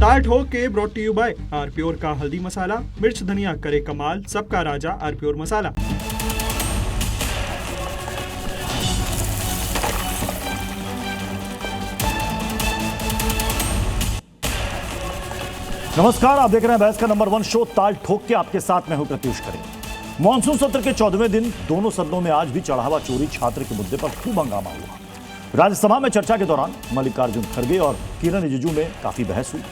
ताल ठोक के brought to you by R Pure का हल्दी मसाला, मिर्च धनिया करे कमाल, सबका राजा आर प्योर मसाला। नमस्कार, आप देख रहे हैं बहस का नंबर 1 शो ताल ठोक के। आपके साथ मैं हूं प्रत्युष खरे। मॉनसून सत्र के 14वें दिन दोनों सदनों में आज भी चढ़ावा चोरी छात्र के मुद्दे पर खूब हंगामा हुआ। राज्यसभा में चर्चा के दौरान मल्लिकार्जुन खड़गे और किरण रिजिजू में काफी बहस हुई।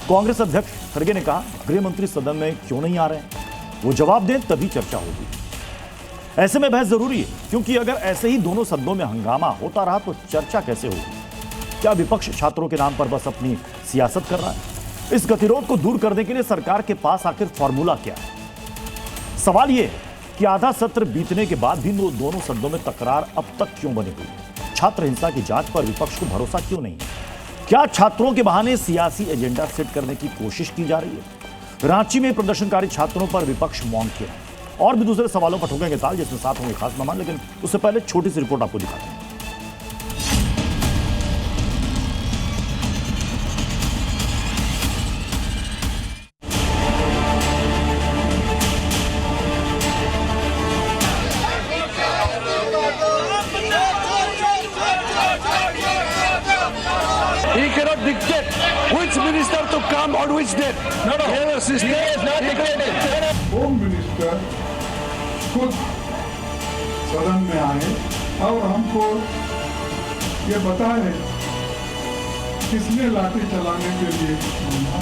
कांग्रेस अध्यक्ष खड़गे ने कहा, गृह मंत्री सदन में क्यों नहीं आ रहे हैं, वो जवाब दें तभी चर्चा होगी। ऐसे में बहस जरूरी है, क्योंकि अगर ऐसे ही दोनों सदनों में हंगामा होता रहा तो चर्चा कैसे होगी। क्या विपक्ष छात्रों के नाम पर बस अपनी सियासत कर रहा है? इस गतिरोध को दूर करने के लिए सरकार के पास आखिर फॉर्मूला क्या है? सवाल यह है कि आधा सत्र बीतने के बाद भी दोनों सदनों में तकरार अब तक क्यों बनी हुई है? छात्र हिंसा की जांच पर विपक्ष को भरोसा क्यों नहीं है? क्या छात्रों के बहाने सियासी एजेंडा सेट करने की कोशिश की जा रही है? रांची में प्रदर्शनकारी छात्रों पर विपक्ष मौन क्यों है? और भी दूसरे सवालों पर ठोकेंगे ताल, जिसमें साथ होंगे खास मेहमान। लेकिन उससे पहले छोटी सी रिपोर्ट आपको दिखाते हैं। He cannot dictate which minister to come on which date. No. He is not dictating. Home minister खुद सदन में आए और हमको ये बताए किसने लाठी चलाने के लिए मांगा।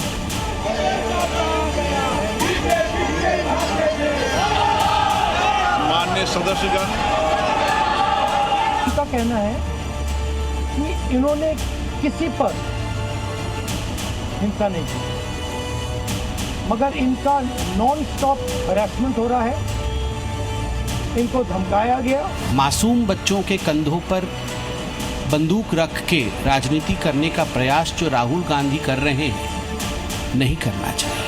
माननीय सदस्यगण, उनका कहना है कि इन्होंने किसी पर हिंसा नहीं की, मगर इनका नॉन स्टॉप हरासमेंट हो रहा है, इनको धमकाया गया। मासूम बच्चों के कंधों पर बंदूक रख के राजनीति करने का प्रयास जो राहुल गांधी कर रहे हैं, नहीं करना चाहिए।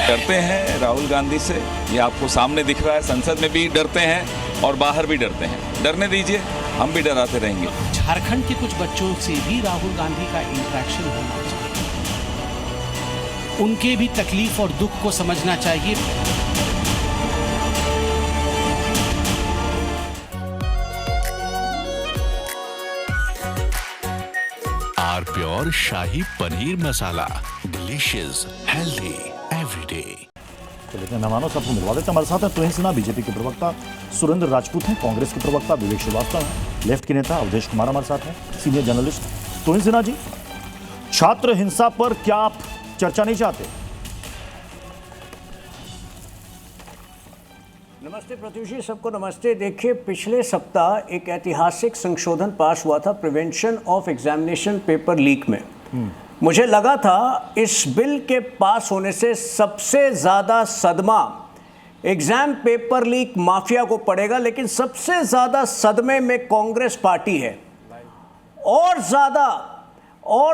डरते हैं राहुल गांधी से, ये आपको सामने दिख रहा है। संसद में भी डरते हैं और बाहर भी डरते हैं। डरने दीजिए, हम भी डराते रहेंगे। झारखंड के कुछ बच्चों से भी राहुल गांधी का इंटरेक्शन होना चाहिए, उनके भी तकलीफ और दुख को समझना चाहिए। आर प्योर शाही पनीर मसाला, डिलीशियस, हेल्दी एवरीडे। चलिए मेहमानों सबको मिलवा देते हैं। हमारे साथ हैं तुहिन सिन्हा, बीजेपी के प्रवक्ता, सुरेंद्र राजपूत हैं, कांग्रेस के प्रवक्ता, विवेक श्रीवास्तव हैं, लेफ्ट के नेता अवधेश कुमार हमारे साथ हैं, सीनियर जर्नलिस्ट। तुहिन सिन्हा जी, छात्र हिंसा पर क्या आप चर्चा नहीं चाहते? नमस्ते प्रत्युष जी, सबको नमस्ते। देखिए, पिछले सप्ताह एक ऐतिहासिक संशोधन पास हुआ था prevention of examination paper leak में। मुझे लगा था इस बिल के पास होने से सबसे ज़्यादा सदमा एग्ज़ाम पेपर लीक माफिया को पड़ेगा, लेकिन सबसे ज़्यादा सदमे में कांग्रेस पार्टी है। और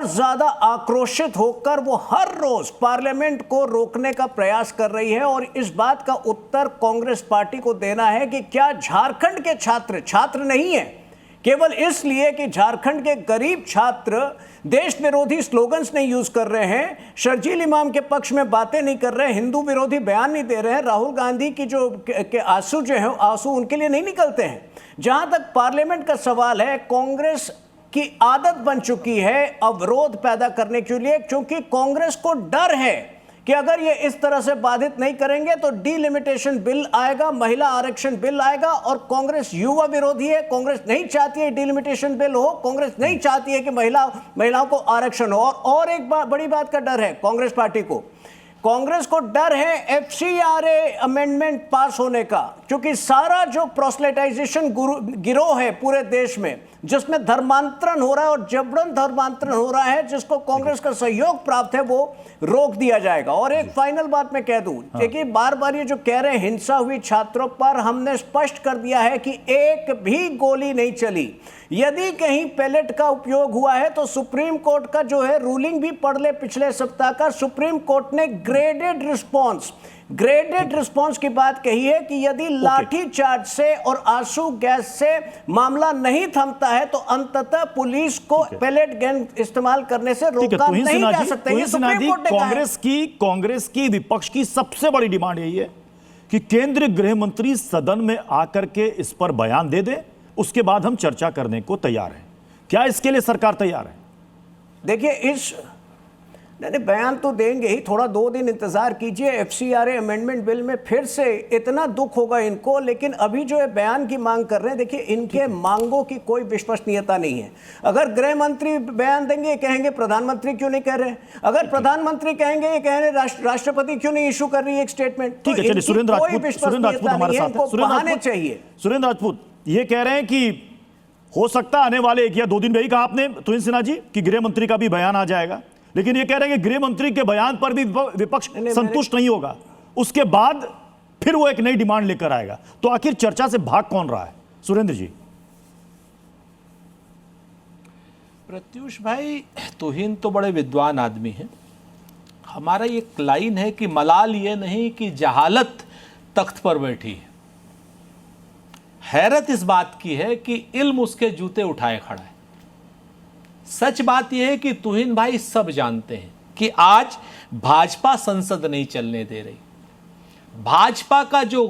ज़्यादा आक्रोशित होकर वो हर रोज़ पार्लियामेंट को रोकने का प्रयास कर रही है। और इस बात का उत्तर कांग्रेस पार्टी को देना है कि क्या झारखंड के छात्र नहीं है केवल इसलिए कि झारखंड के गरीब छात्र देश विरोधी स्लोगन्स नहीं यूज कर रहे हैं, शर्जील इमाम के पक्ष में बातें नहीं कर रहे हैं, हिंदू विरोधी बयान नहीं दे रहे हैं, राहुल गांधी की आंसू जो है आंसू उनके लिए नहीं निकलते हैं। जहां तक पार्लियामेंट का सवाल है, कांग्रेस की आदत बन चुकी है अवरोध पैदा करने के लिए, क्योंकि कांग्रेस को डर है कि अगर ये इस तरह से बाधित नहीं करेंगे तो डीलिमिटेशन बिल आएगा, महिला आरक्षण बिल आएगा। और कांग्रेस युवा विरोधी है, कांग्रेस नहीं चाहती है डीलिमिटेशन बिल हो, कांग्रेस नहीं चाहती है कि महिलाओं को आरक्षण हो। और एक बड़ी बात का डर है कांग्रेस पार्टी को, कांग्रेस को डर है एफसीआरए अमेंडमेंट पास होने का, क्योंकि सारा जो प्रोसेलाइजेशन गिरोह है पूरे देश में, जिसमें धर्मांतरण हो रहा है और जबरन धर्मांतरण हो रहा है, जिसको कांग्रेस का सहयोग प्राप्त है, वो रोक दिया जाएगा। और एक फाइनल बात मैं कह दूं, देखिए बार बार ये जो कह रहे हैं हिंसा हुई छात्रों पर, हमने स्पष्ट कर दिया है कि एक भी गोली नहीं चली। यदि कहीं पैलेट का उपयोग हुआ है तो सुप्रीम कोर्ट का जो है रूलिंग भी पढ़ ले पिछले सप्ताह का, सुप्रीम कोर्ट ने ग्रेडेड रिस्पॉन्स की बात कही है कि यदि लाठी चार्ज से और आंसू गैस से मामला नहीं थमता है तो अंततः पुलिस को पैलेट गन इस्तेमाल करने से रोका नहीं जा सकता। ये सुप्रीम कोर्ट ने कहा है। कांग्रेस की विपक्ष की सबसे बड़ी डिमांड यही है कि केंद्रीय गृह मंत्री सदन में आकर के इस पर बयान दे दे, उसके बाद हम चर्चा करने को तैयार हैं। क्या इसके लिए सरकार तैयार है? देखिए, नहीं बयान तो देंगे ही, थोड़ा 2 दिन इंतजार कीजिए। एफसीआरए अमेंडमेंट बिल में फिर से इतना दुख होगा इनको, लेकिन अभी जो है बयान की मांग कर रहे हैं, देखिए इनके मांगों की कोई विश्वसनीयता नहीं है। अगर गृह मंत्री बयान देंगे, कहेंगे प्रधानमंत्री क्यों नहीं कर रहे, अगर प्रधानमंत्री कहेंगे, ये कह रहे राष्ट्रपति क्यों नहीं इशू कर रही है एक स्टेटमेंट। ठीक है, चलिए सुरेंद्र राजपूत हमारे साथ चाहिए। सुरेंद्र राजपूत ये कह रहे हैं कि हो सकता है आने वाले 1 या 2 दिन में ही कहा आपने तुहिन सिन्हा जी कि गृह मंत्री का भी बयान आ जाएगा, लेकिन ये कह रहे हैं कि गृह मंत्री के बयान पर भी विपक्ष संतुष्ट नहीं होगा, उसके बाद फिर वो एक नई डिमांड लेकर आएगा। तो आखिर चर्चा से भाग कौन रहा है? सुरेंद्र जी। प्रत्युष भाई, तुहिन तो बड़े विद्वान आदमी हैं। हमारा एक लाइन है कि मलाल ये नहीं कि जहालत तख्त पर बैठी है, हैरत इस बात की है कि इल्म उसके जूते उठाए खड़ा है। सच बात यह है कि तुहिन भाई सब जानते हैं कि आज भाजपा संसद नहीं चलने दे रही। भाजपा का जो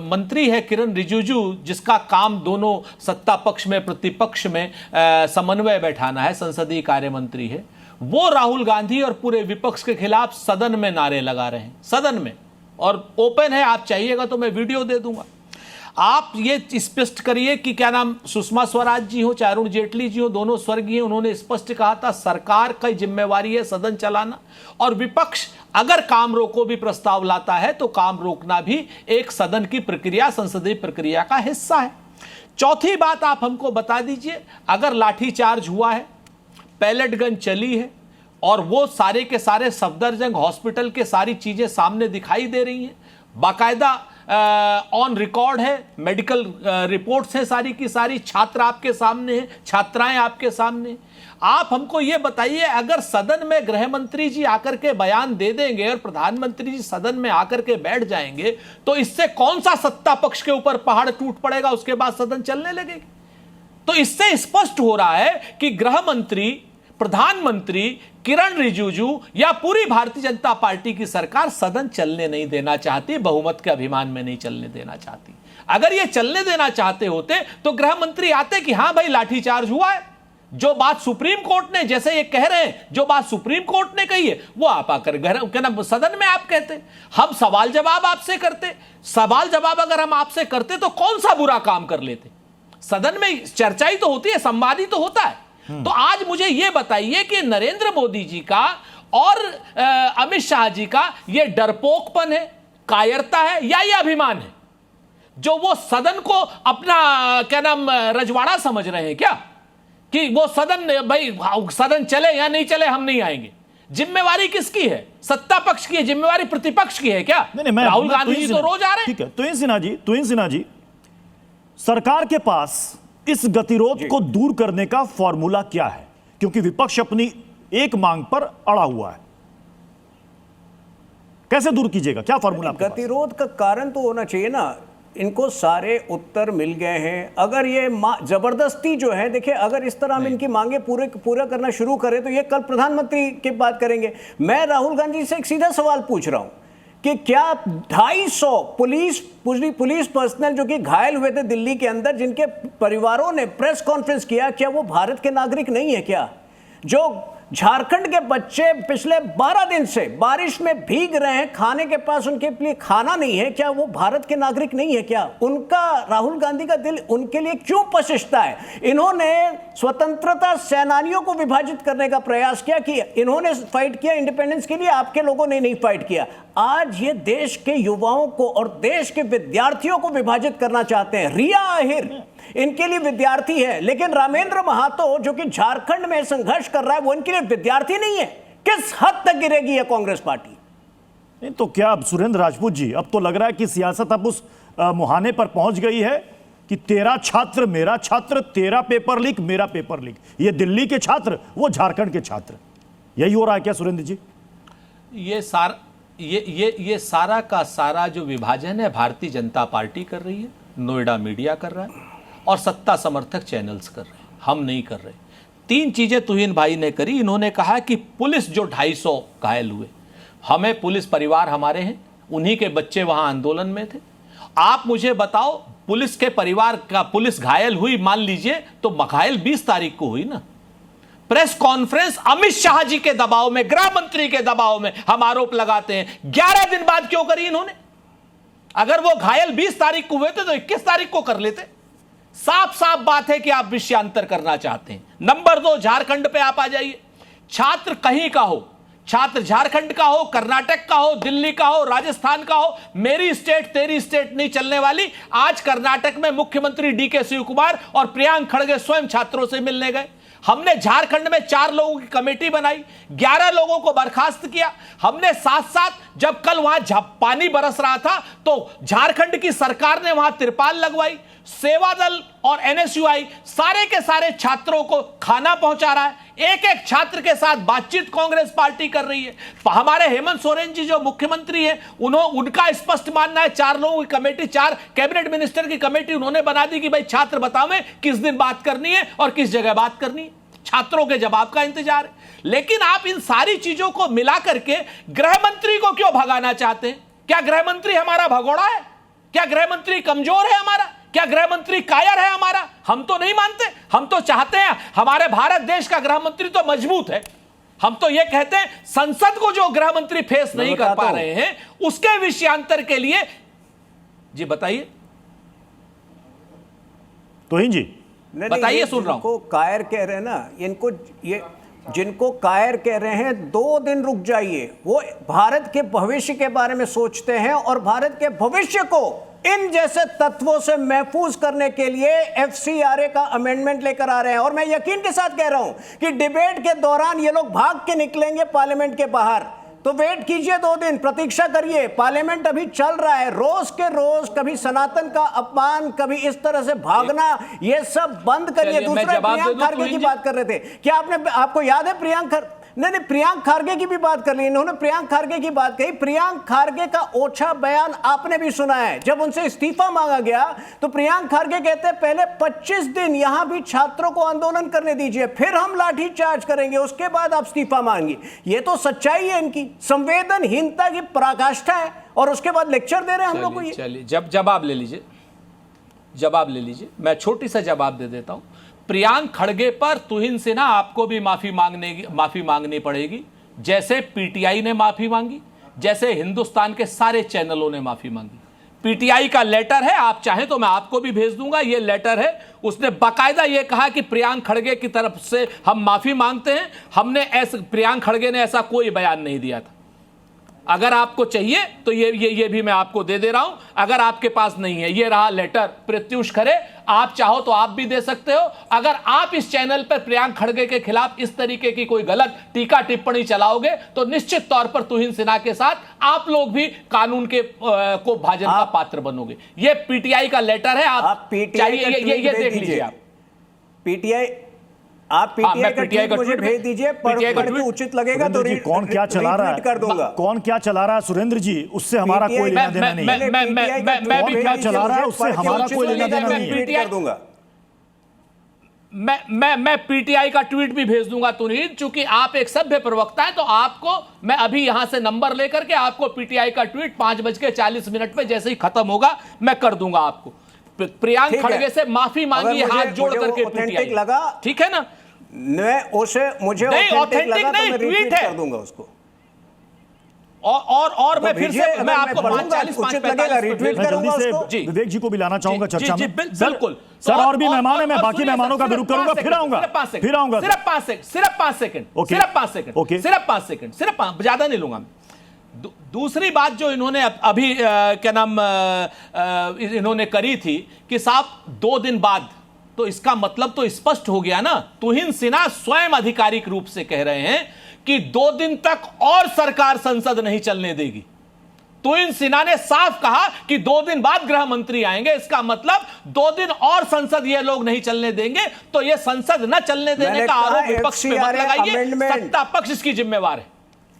मंत्री है किरण रिजिजू, जिसका काम दोनों सत्ता पक्ष में प्रतिपक्ष में समन्वय बैठाना है, संसदीय कार्य मंत्री है, वो राहुल गांधी और पूरे विपक्ष के खिलाफ सदन में नारे लगा रहे हैं, सदन में, और ओपन है, आप चाहिएगा तो मैं वीडियो दे दूंगा। आप ये स्पष्ट करिए कि क्या नाम सुषमा स्वराज जी हो चाहे अरुण जेटली जी हो, दोनों स्वर्गीय, उन्होंने स्पष्ट कहा था सरकार की जिम्मेवारी है सदन चलाना, और विपक्ष अगर काम रोको भी प्रस्ताव लाता है तो काम रोकना भी एक सदन की प्रक्रिया, संसदीय प्रक्रिया का हिस्सा है। चौथी बात आप हमको बता दीजिए, अगर लाठीचार्ज हुआ है, पैलेट गन चली है, और वो सारे के सारे सफदरजंग हॉस्पिटल के सारी चीजें सामने दिखाई दे रही हैं, बाकायदा ऑन रिकॉर्ड है, मेडिकल रिपोर्ट्स हैं सारी की सारी, छात्र आपके सामने हैं, छात्राएं आपके सामने। आप हमको ये बताइए, अगर सदन में गृह मंत्री जी आकर के बयान दे देंगे और प्रधानमंत्री जी सदन में आकर के बैठ जाएंगे, तो इससे कौन सा सत्ता पक्ष के ऊपर पहाड़ टूट पड़ेगा, उसके बाद सदन चलने लगेगी। तो इससे स्पष्ट हो रहा है कि गृह मंत्री, प्रधानमंत्री, किरण रिजिजू या पूरी भारतीय जनता पार्टी की सरकार सदन चलने नहीं देना चाहती, बहुमत के अभिमान में नहीं चलने देना चाहती। अगर ये चलने देना चाहते होते तो गृह मंत्री आते कि हां भाई लाठीचार्ज हुआ है, जो बात सुप्रीम कोर्ट ने, जैसे ये कह रहे हैं, जो बात सुप्रीम कोर्ट ने कही है वो आप आकर सदन में आप कहते, हम सवाल जवाब आपसे करते। सवाल जवाब अगर हम आपसे करते तो कौन सा बुरा काम कर लेते। सदन में चर्चा ही तो होती है, संवाद ही तो होता है। तो आज मुझे यह बताइए कि नरेंद्र मोदी जी का और अमित शाह जी का यह डरपोकपन है, कायरता है, या यह अभिमान है, जो वो सदन को अपना क्या नाम रजवाड़ा समझ रहे हैं क्या, कि वो सदन, भाई सदन चले या नहीं चले हम नहीं आएंगे। जिम्मेवारी किसकी है? सत्ता पक्ष की है, जिम्मेवारी प्रतिपक्ष की है क्या? राहुल गांधी जी तो रोज आ रहे हैं। ठीक है, तुहिन सिन्हा जी, सरकार के पास इस गतिरोध को दूर करने का फॉर्मूला क्या है? क्योंकि विपक्ष अपनी एक मांग पर अड़ा हुआ है, कैसे दूर कीजिएगा? क्या फॉर्मूला? गतिरोध का कारण तो होना चाहिए ना, इनको सारे उत्तर मिल गए हैं। अगर ये जबरदस्ती जो है, देखिए अगर इस तरह हम इनकी मांगे पूरा करना शुरू करें तो ये कल प्रधानमंत्री की बात करेंगे। मैं राहुल गांधी से एक सीधा सवाल पूछ रहा हूं कि क्या 250 पुलिस पर्सनल जो कि घायल हुए थे दिल्ली के अंदर, जिनके परिवारों ने प्रेस कॉन्फ्रेंस किया, क्या वो भारत के नागरिक नहीं है क्या? जो झारखंड के बच्चे पिछले 12 दिन से बारिश में भीग रहे हैं, खाने के पास उनके लिए खाना नहीं है, क्या वो भारत के नागरिक नहीं है क्या? उनका, राहुल गांधी का दिल उनके लिए क्यों पशिशता है? इन्होंने स्वतंत्रता सेनानियों को विभाजित करने का प्रयास किया कि इन्होंने फाइट किया इंडिपेंडेंस के लिए, आपके लोगों ने नहीं फाइट किया। आज ये देश के युवाओं को और देश के विद्यार्थियों को विभाजित करना चाहते हैं। रिया आहिर इनके लिए विद्यार्थी है, लेकिन रामेंद्र महातो जो कि झारखंड में संघर्ष कर रहा है वो इनके लिए विद्यार्थी नहीं है। किस हद तक गिरेगी यह कांग्रेस पार्टी? नहीं तो क्या सुरेंद्र राजपूत जी, अब तो लग रहा है कि सियासत अब उस मुहाने पर पहुंच गई है कि तेरा छात्र मेरा छात्र, तेरा पेपर लीक मेरा पेपर लीक, ये दिल्ली के छात्र वो झारखंड के छात्र, यही हो रहा है क्या सुरेंद्र जी? ये सारा का सारा जो विभाजन है भारतीय जनता पार्टी कर रही है, नोएडा मीडिया कर रहा है और सत्ता समर्थक चैनल्स कर रहे हैं, हम नहीं कर रहे। 3 चीजें तुहिन भाई ने करी। इन्होंने कहा कि पुलिस जो 250 घायल हुए, हमें पुलिस परिवार हमारे हैं, उन्हीं के बच्चे वहां आंदोलन में थे। आप मुझे बताओ, पुलिस के परिवार का पुलिस घायल हुई मान लीजिए, तो घायल 20 तारीख को हुई ना। प्रेस कॉन्फ्रेंस अमित शाह जी के दबाव में, गृह मंत्री के दबाव में हम आरोप लगाते हैं, 11 दिन बाद क्यों करी इन्होंने? अगर वो घायल 20 तारीख को हुए थे तो 21 तारीख को कर लेते। साफ साफ बात है कि आप विषयांतर करना चाहते हैं। नंबर 2, झारखंड पे आप आ जाइए। छात्र कहीं का हो, छात्र झारखंड का हो, कर्नाटक का हो, दिल्ली का हो, राजस्थान का हो, मेरी स्टेट तेरी स्टेट नहीं चलने वाली। आज कर्नाटक में मुख्यमंत्री डीके शिवकुमार और प्रियांक खड़गे स्वयं छात्रों से मिलने गए। हमने झारखंड में 4 लोगों की कमेटी बनाई, 11 लोगों को बर्खास्त किया। हमने साथ साथ जब कल वहां पानी बरस रहा था तो झारखंड की सरकार ने वहां तिरपाल लगवाई। सेवा दल और एनएसयूआई सारे के सारे छात्रों को खाना पहुंचा रहा है। एक एक छात्र के साथ बातचीत कांग्रेस पार्टी कर रही है। हमारे हेमंत सोरेन जी जो मुख्यमंत्री हैं, उनका स्पष्ट मानना है, 4 लोगों की कमेटी, 4 कैबिनेट मिनिस्टर की कमेटी उन्होंने बना दी कि भाई छात्र बतावें किस दिन बात करनी है और किस जगह बात करनी है। छात्रों के जवाब का इंतजार है। लेकिन आप इन सारी चीजों को मिला करके गृह मंत्री को क्यों भगाना चाहते हैं? क्या गृह मंत्री हमारा भगोड़ा है? क्या गृह मंत्री कमजोर है हमारा? क्या गृह मंत्री कायर है हमारा? हम तो नहीं मानते। हम तो चाहते हैं हमारे भारत देश का गृह मंत्री तो मजबूत है। हम तो ये कहते हैं संसद को जो गृह मंत्री फेस नहीं कर पा रहे हैं, उसके विषयांतर के लिए। जी बताइए तुहिन जी, बताइए, सुन रहा हूं। इनको कायर कह रहे हैं ना, इनको ये जिनको कायर कह रहे हैं, 2 दिन रुक जाइए। वो भारत के भविष्य के बारे में सोचते हैं और भारत के भविष्य को इन जैसे तत्वों से महफूज करने के लिए एफसीआरए का अमेंडमेंट लेकर आ रहे हैं। और मैं यकीन के साथ कह रहा हूं कि डिबेट के दौरान ये लोग भाग के निकलेंगे पार्लियामेंट के बाहर। तो वेट कीजिए, 2 दिन प्रतीक्षा करिए। पार्लियामेंट अभी चल रहा है, रोज के रोज कभी सनातन का अपमान, कभी इस तरह से भागना, ये सब बंद करिए। दूसरा, प्रियांक खारगे की बात कर रहे थे, क्या आपको याद है नहीं, प्रियांक खारगे की भी बात कर ली इन्होंने। प्रियांक खारगे की बात कही। प्रियांक खारगे का ओछा बयान आपने भी सुना है। जब उनसे इस्तीफा मांगा गया तो प्रियांक खारगे कहते हैं पहले 25 दिन यहां भी छात्रों को आंदोलन करने दीजिए, फिर हम लाठी चार्ज करेंगे, उसके बाद आप इस्तीफा मांगिए। ये तो सच्चाई है इनकी, संवेदनहीनता की पराकाष्ठा है। और उसके बाद लेक्चर दे रहे हैं हम लोग को। ये चलिए, जवाब ले लीजिए। मैं छोटी सा जवाब दे देता हूं। प्रियांक खड़गे पर तुहिन सिन्हा आपको भी माफी मांगनी पड़ेगी, जैसे पीटीआई ने माफी मांगी, जैसे हिंदुस्तान के सारे चैनलों ने माफी मांगी। पीटीआई का लेटर है, आप चाहें तो मैं आपको भी भेज दूंगा। ये लेटर है, उसने बाकायदा ये कहा कि प्रियांक खड़गे की तरफ से हम माफी मांगते हैं। प्रियांक खड़गे ने ऐसा कोई बयान नहीं दिया था। अगर आपको चाहिए तो ये भी मैं आपको दे रहा हूं। अगर आपके पास नहीं है, ये रहा लेटर। प्रत्युष खरे, आप चाहो तो आप भी दे सकते हो। अगर आप इस चैनल पर प्रियांक खड़गे के खिलाफ इस तरीके की कोई गलत टीका टिप्पणी चलाओगे तो निश्चित तौर पर तुहिन सिन्हा के साथ आप लोग भी कानून के को भाजन का पात्र बनोगे। ये पीटीआई का लेटर है, आप चाहिए ये देख लीजिए। आप पीटीआई का मुझे भेज दीजिए, पढ़ के उचित लगेगा तो कौन क्या चला रहा है कर दूंगा। कौन क्या चला रहा है सुरेंद्र जी, उससे हमारा कोई लेना देना नहीं है। मैं भी क्या चला रहा है उससे हमारा कोई लेना देना नहीं है। मैं पीटीआई का ट्वीट भी भेज दूंगा तुहिन, चूंकि आप एक सभ्य प्रवक्ता हैं तो आपको मैं अभी यहां से नंबर लेकर के आपको पीटीआई का ट्वीट 5:40 पे जैसे ही खत्म होगा मैं कर दूंगा आपको। प्रियांक खड़गे से माफी मांगी हाथ जोड़ करके पीटीआई लगा, ठीक है ना? मुझे ऑथेंटिक नहीं ट्वीट है, कर दूंगा उसको। और मैं फिर से मैं आपको 5:40 विवेक जी को भी लाना चाहूंगा चर्चा में। बिल्कुल सर, और भी मेहमान है, मैं बाकी मेहमानों का भी रुख करूंगा, फिर आऊंगा सिर्फ 5 सेकंड, ज्यादा नहीं लूंगा। दूसरी बात जो इन्होंने अभी क्या नाम इन्होंने करी थी कि साहब 2 दिन बाद, तो इसका मतलब तो स्पष्ट हो गया ना। तुहिन सिन्हा स्वयं आधिकारिक रूप से कह रहे हैं कि 2 दिन तक और सरकार संसद नहीं चलने देगी। तुहिन सिन्हा ने साफ कहा कि 2 दिन बाद गृह मंत्री आएंगे। इसका मतलब 2 दिन और संसद ये लोग नहीं चलने देंगे। तो ये संसद न चलने देने का आरोप विपक्ष पे मत लगाइए, सत्ता पक्ष इसकी जिम्मेवार है।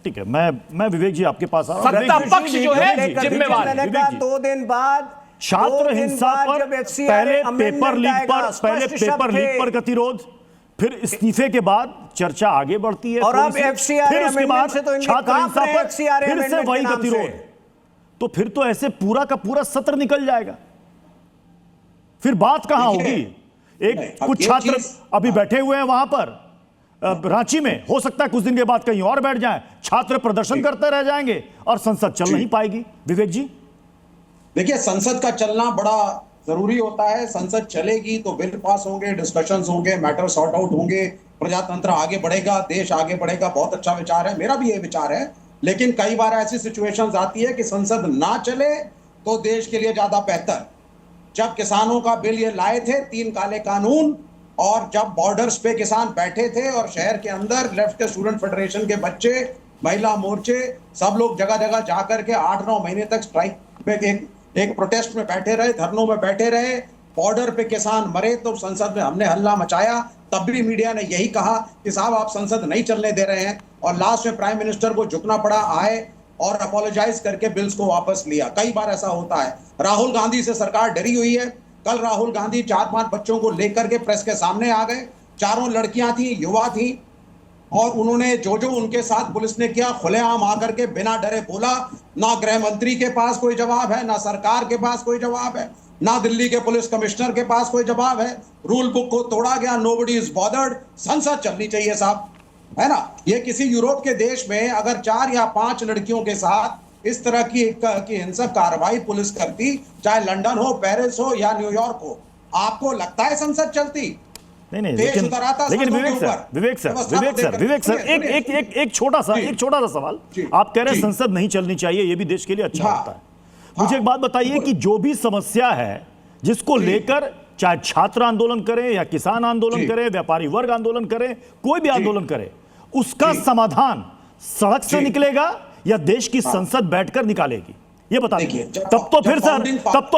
ठीक है, मैं विवेक जी आपके पास आ रहा हूं। सत्ता विवेक जी, पक्ष जो है विवेक जी, जिम्मेवार है। विवेक जी। 2 दिन बाद छात्र हिंसा पर पहले पेपर लीक पर गतिरोध, फिर इस्तीफे के बाद चर्चा आगे बढ़ती है और अब थोड़ी सी, FCRA फिर उसके बाद से तो इनके छात्र कांप हिंसा रहे पर FCRA फिर से amendment वही के नाम गतिरोध, से। तो फिर तो ऐसे पूरा का पूरा सत्र निकल जाएगा। फिर बात कहां होगी? एक कुछ छात्र अभी बैठे हुए हैं वहां पर रांची में, हो सकता है कुछ दिन के बाद कहीं और बैठ जाएं, छात्र प्रदर्शन करते रह जाएंगे और संसद चल नहीं पाएगी। विवेक जी, देखिए, संसद का चलना बड़ा जरूरी होता है। संसद चलेगी तो बिल पास होंगे, डिस्कशंस होंगे, मैटर सॉर्ट आउट होंगे, प्रजातंत्र आगे बढ़ेगा, देश आगे बढ़ेगा। बहुत अच्छा विचार है, मेरा भी ये विचार है। लेकिन कई बार ऐसी सिचुएशंस आती है कि संसद ना चले तो देश के लिए ज्यादा बेहतर। जब किसानों का बिल ये लाए थे 3 काले कानून, और जब बॉर्डर्स पे किसान बैठे थे और शहर के अंदर लेफ्ट के स्टूडेंट फेडरेशन के बच्चे, महिला मोर्चे, सब लोग जगह जगह जाकर के 8-9 महीने तक स्ट्राइक पे एक प्रोटेस्ट में बैठे रहे, धरनों में बैठे रहे, बॉर्डर पे किसान मरे, तो संसद में हमने हल्ला मचाया। तब भी मीडिया ने यही कहा कि साहब आप संसद नहीं चलने दे रहे हैं, और लास्ट में प्राइम मिनिस्टर को झुकना पड़ा, आए और अपोलोजाइज करके बिल्स को वापस लिया। कई बार ऐसा होता है। राहुल गांधी से सरकार डरी हुई है। कल राहुल गांधी 4-5 बच्चों को लेकर के प्रेस के सामने आ गए। चारों लड़कियां थी, युवा थी, और उन्होंने जो उनके साथ पुलिस ने किया, खुलेआम आकर के बिना डरे बोला। ना गृह मंत्री के पास कोई जवाब है, ना सरकार के पास कोई जवाब है, ना दिल्ली के पुलिस कमिश्नर के पास कोई जवाब है। रूल बुक को तोड़ा गया, नोबडी इज बॉदर्ड। संसद चलनी चाहिए साहब, है ना। ये किसी यूरोप के देश में अगर 4 या 5 लड़कियों के साथ इस तरह की हिंसक कार्रवाई पुलिस करती, चाहे लंदन हो, पेरिस हो या न्यूयॉर्क हो, आपको लगता है संसद चलती? नहीं, लेकिन विवेक सर एक छोटा सा सवाल। आप कह रहे हैं संसद नहीं चलनी चाहिए, ये भी देश के लिए अच्छा होता है। मुझे एक बात बताइए कि जो भी समस्या है जिसको लेकर, चाहे छात्र आंदोलन करें या किसान आंदोलन करें, व्यापारी वर्ग आंदोलन करें, कोई भी आंदोलन करे, उसका समाधान सड़क से निकलेगा या देश की संसद बैठकर निकालेगी? ये बता दीजिए। तब तो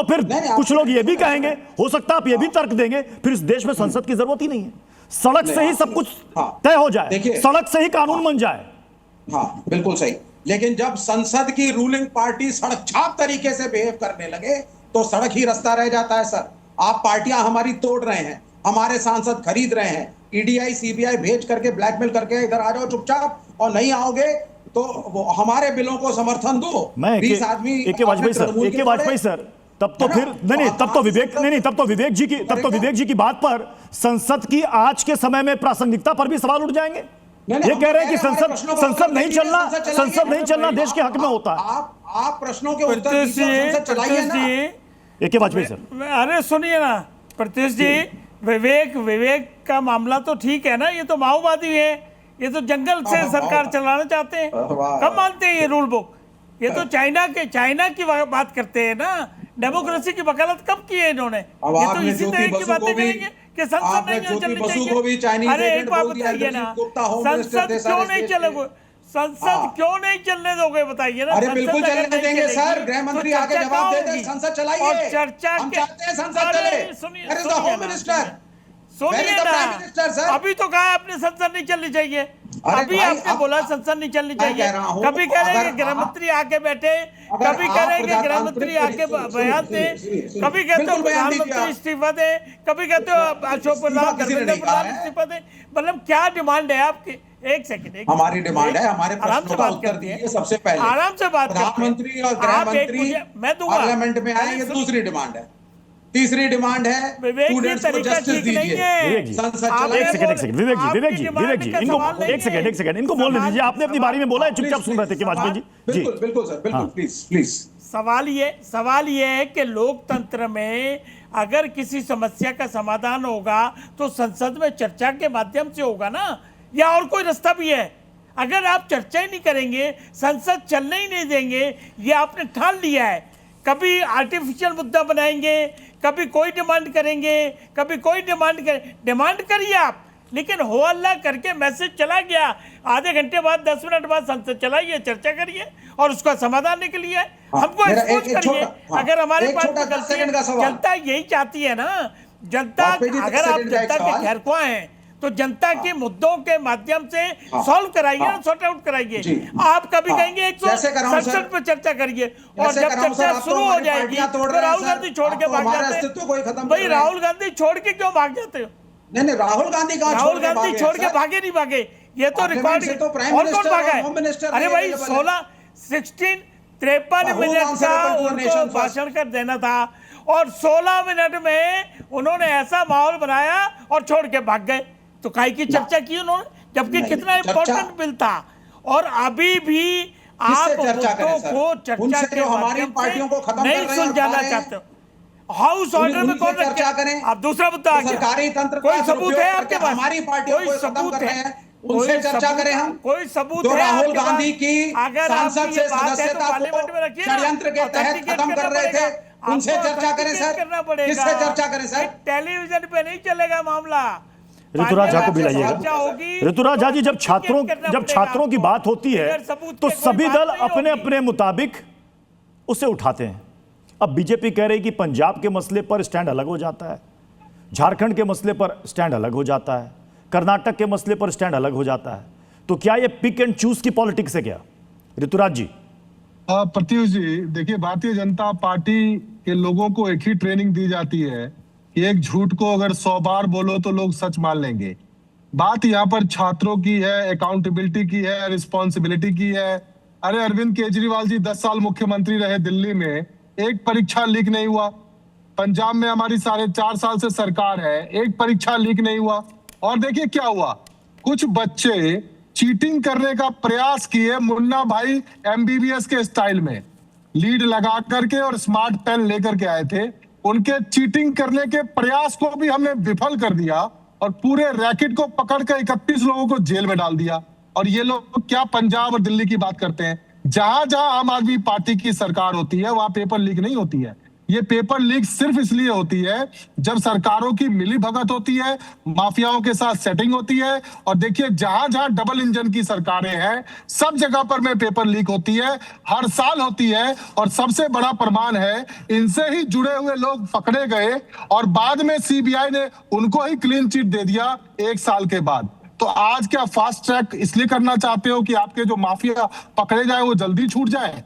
फिर कुछ लोग ये भी कहेंगे, हो सकता है आप ये भी तर्क देंगे, फिर इस देश में संसद की जरूरत ही नहीं है, सड़क से ही सब कुछ तय हो जाए, सड़क से ही कानून बन जाए। हाँ, बिल्कुल सही। लेकिन जब संसद की रूलिंग पार्टी सड़क छाप तरीके से बिहेव करने लगे तो सड़क ही रास्ता रह जाता है सर। आप पार्टियां हमारी तोड़ रहे हैं, हमारे सांसद खरीद रहे हैं, ईडीआई सीबीआई भेज करके ब्लैकमेल करके इधर आ जाओ चुपचाप, और नहीं आओगे तो वो हमारे बिलों को समर्थन दो। 20 आदमी एके वाजपेयी सर, तब तो फिर नहीं, तब तो विवेक जी की बात पर संसद की आज के समय में प्रासंगिकता पर भी सवाल उठ जाएंगे। ये कह रहे हैं कि संसद नहीं चलना देश के हक में होता है। आप प्रश्नों के उत्तर दीजिए, संसद चलाइए ना। एके वाजपेयी सर, अरे सुनिए ना प्रत्युष जी, विवेक का मामला तो ठीक है ना, ये तो माओवादी है, ये तो जंगल से सरकार चलाना चाहते हैं। कब मानते हैं ये रूल बुक? ये तो चाइना की बात करते हैं ना, डेमोक्रेसी की वकालत कब की है इन्होंने? ये तो इसी तरह की बातें करेंगे कि संसद नहीं चलनी चाहिए। अरे एक बात बताइए ना, संसद क्यों नहीं चलेगा? संसद क्यों नहीं चलने दोगे बताइए ना? अरे बिल्कुल चलने देंगे सर, गृह मंत्री आके जवाब दे दे, संसद चलाइए। और चर्चा हम चाहते हैं संसद चले। सुनिए ना, अभी तो कहा आपने संसद नहीं चलनी चाहिए, अभी आपने बोला संसद नहीं चलनी चाहिए। कभी कह रहे हैं गृह मंत्री आके बैठे, कभी कह रहे हैं गृह मंत्री आके बयान दे, कभी कहते हो प्रधानमंत्री इस्तीफा दे, कभी कहते हो अशोक प्रधान धर्मेंद्र प्रधान इस्तीफा दे। मतलब क्या डिमांड है आपकी? एक सेकंड, हमारी डिमांड है, हमारे प्रश्नों का उत्तर दीजिए सबसे पहले। आराम से बात करते हैं। प्रधानमंत्री और गृह मंत्री पार्लियामेंट में आए, ये दूसरी डिमांड है। तीसरी डिमांड है स्टूडेंट्स को जस्टिस दीजिए, संसद चलाइए। एक सेकंड विवेक जी, इनको एक सेकंड इनको बोलने दीजिए। आपने अपनी बारी में बोला है, चुपचाप सुन रहे थे कि वाजपेयी जी। बिल्कुल सर, बिल्कुल, प्लीज। सवाल ये है कि लोकतंत्र में अगर किसी समस्या का समाधान होगा तो संसद में चर्चा के माध्यम से होगा ना, या और कोई रास्ता भी है? अगर आप चर्चा ही नहीं करेंगे, संसद चलने ही नहीं देंगे, ये आपने ठान लिया है। कभी आर्टिफिशियल मुद्दा बनाएंगे, कभी कोई डिमांड करेंगे, कभी कोई डिमांड करिए आप, लेकिन हो अल्लाह करके मैसेज चला गया, आधे घंटे बाद 10 मिनट बाद संसद चलाइए, चर्चा करिए और उसका समाधान निकलिए। हमको एक्सपोज करिए। अगर हमारे पास जनता यही चाहती है ना, जनता, अगर आप जनता के खैरख्वाह हैं तो जनता के मुद्दों के माध्यम से सॉल्व कराइए ना, सॉर्ट आउट कराइए। आप कभी कहेंगे 167 पे चर्चा करिए और जब चर्चा शुरू हो जाएगी तो राहुल गांधी छोड़ के भाग जाते हैं। भाई राहुल गांधी छोड़ के क्यों भाग जाते हो? नहीं, राहुल गांधी कहाँ राहुल गांधी छोड़ के भागे नहीं भागे, ये तो रिकॉर्ड। और कौन भागा है? अरे भाई 53 मिनट का उनको भाषण कर देना था और 16 मिनट में उन्होंने ऐसा माहौल बनाया और छोड़ के भाग गए। तो काहे की चर्चा की उन्होंने, जबकि कितना इंपॉर्टेंट बिल था। और अभी भी आप मुद्दों को चर्चा के माध्यम से नहीं सुलझाना चाहते हो। हाउस ऑर्डर में कौन चर्चा करें? आप दूसरा मुद्दा आ गया, सरकारी तंत्र कोई सबूत है आपके पास? हमारी पार्टियों को सबूत है, उनसे चर्चा करें हम। कोई सबूत है? राहुल गांधी की अगर सांसद से सदस्यता पार्लियामेंट में रखिए, षड्यंत्र के तहत खत्म कर रहे थे, उनसे चर्चा करें सर। किससे चर्चा करें सर? टेलीविजन पे नहीं चलेगा मामला। ऋतुराज झा को भी लाइएगा। ऋतुराज झा जी, जब छात्रों की बात होती है तो सभी दल अपने अपने मुताबिक उसे उठाते हैं। अब बीजेपी कह रही कि पंजाब के मसले पर स्टैंड अलग हो जाता है, झारखंड के मसले पर स्टैंड अलग हो जाता है, कर्नाटक के मसले पर स्टैंड अलग हो जाता है। तो क्या ये पिक एंड चूज की पॉलिटिक्स है क्या, ऋतुराज जी? प्रत्युष जी, देखिए, भारतीय जनता पार्टी के लोगों को एक ही ट्रेनिंग दी जाती है कि एक झूठ को अगर 100 बार बोलो तो लोग सच मान लेंगे। बात यहाँ पर छात्रों की है, अकाउंटेबिलिटी की है, रिस्पॉन्सिबिलिटी की है। अरे अरविंद केजरीवाल जी 10 साल मुख्यमंत्री रहे दिल्ली में, एक परीक्षा लीक नहीं हुआ। पंजाब में हमारी 4.5 साल से सरकार है, एक परीक्षा लीक नहीं हुआ। और देखिए क्या हुआ, कुछ बच्चे चीटिंग करने का प्रयास किए, मुन्ना भाई MBBS के स्टाइल में लीड लगा करके और स्मार्ट पेन लेकर के आए थे। उनके चीटिंग करने के प्रयास को भी हमने विफल कर दिया और पूरे रैकेट को पकड़कर 31 लोगों को जेल में डाल दिया। और ये लोग क्या पंजाब और दिल्ली की बात करते हैं? जहां जहां आम आदमी पार्टी की सरकार होती है वहां पेपर लीक नहीं होती है। ये पेपर लीक सिर्फ इसलिए होती है जब सरकारों की मिली भगत होती है, माफियाओं के साथ सेटिंग होती है। और देखिए, जहां जहां डबल इंजन की सरकारें हैं सब जगह पर में पेपर लीक होती है, हर साल होती है। और सबसे बड़ा प्रमाण है, इनसे ही जुड़े हुए लोग पकड़े गए और बाद में CBI ने उनको ही क्लीन चिट दे दिया 1 साल के बाद। तो आज क्या फास्ट ट्रैक इसलिए करना चाहते हो कि आपके जो माफिया पकड़े जाए वो जल्दी छूट जाए?